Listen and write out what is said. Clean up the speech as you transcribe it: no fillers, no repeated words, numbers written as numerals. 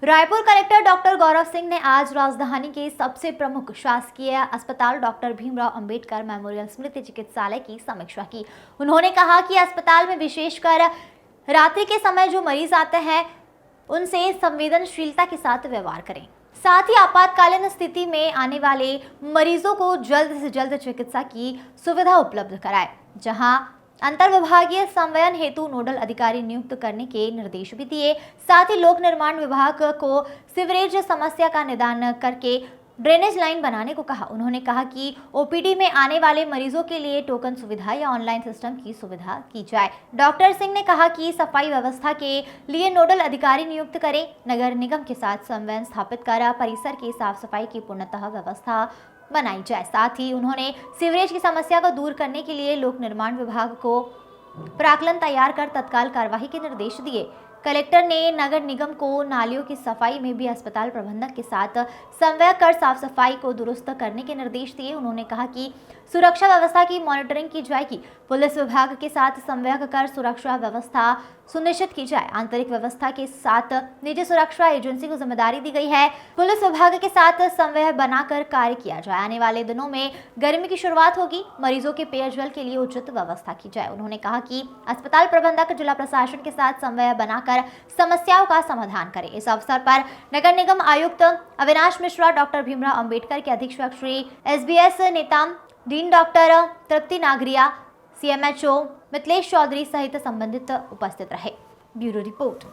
Raipur collector doctor Gaurav Singh ने आज राजधानी के सबसे प्रमुख शासकीय अस्पताल डॉक्टर भीमराव अंबेडकर मेमोरियल स्मृति चिकित्सालय की समीक्षा की। उन्होंने कहा कि अस्पताल में विशेषकर रात्रि के समय जो मरीज आते हैं उनसे संवेदनशीलता के साथ व्यवहार करें। साथ ही आपातकालीन स्थिति में आने वाले मरीजों को जल्द से जल्द चिकित्सा की सुविधा उपलब्ध कराएं। जहां अंतर्विभागीय समन्वयन हेतु नोडल अधिकारी नियुक्त करने के निर्देश भी दिए। साथ ही लोक निर्माण विभाग को सीवरेज समस्या का निदान करके ड्रेनेज लाइन बनाने को कहा। उन्होंने कहा कि ओपीडी में आने वाले मरीजों के लिए टोकन सुविधा या ऑनलाइन सिस्टम की सुविधा की जाए। डॉक्टर सिंह ने कहा कि सफाई व्यवस्था के लिए नोडल अधिकारी नियुक्त करें। नगर निगम के साथ समन्वय स्थापित कर परिसर की साफ सफाई की पूर्णतः व्यवस्था बनाई जाए। साथ ही उन्होंने सीवरेज की समस्या को दूर करने के लिए लोक निर्माण विभाग को प्राक्कलन तैयार कर तत्काल कार्यवाही के निर्देश दिए। कलेक्टर ने नगर निगम को नालियों की सफाई में भी अस्पताल प्रबंधक के साथ समन्वय कर साफ सफाई को दुरुस्त करने के निर्देश दिए। उन्होंने कहा कि सुरक्षा व्यवस्था की मॉनिटरिंग की जाएगी। पुलिस विभाग के साथ समन्वय कर सुरक्षा व्यवस्था सुनिश्चित की जाए। आंतरिक व्यवस्था के साथ निजी सुरक्षा एजेंसी को जिम्मेदारी दी गई है। पुलिस विभाग के साथ समन्वय बनाकर कार्य किया जाए। आने वाले दिनों में गर्मी की शुरुआत होगी, मरीजों के पेयजल के लिए उचित व्यवस्था की जाए। उन्होंने कहा कि अस्पताल प्रबंधक जिला प्रशासन के साथ समन्वय बनाकर समस्याओं का समाधान करें। इस अवसर पर नगर निगम आयुक्त अविनाश मिश्रा, डॉक्टर भीमराव अंबेडकर के अधीक्षक Shri SBS Netam, dean doctor Tripti Nagaria, CMHO Mithilesh Chaudhary सहित संबंधित उपस्थित रहे। Bureau report.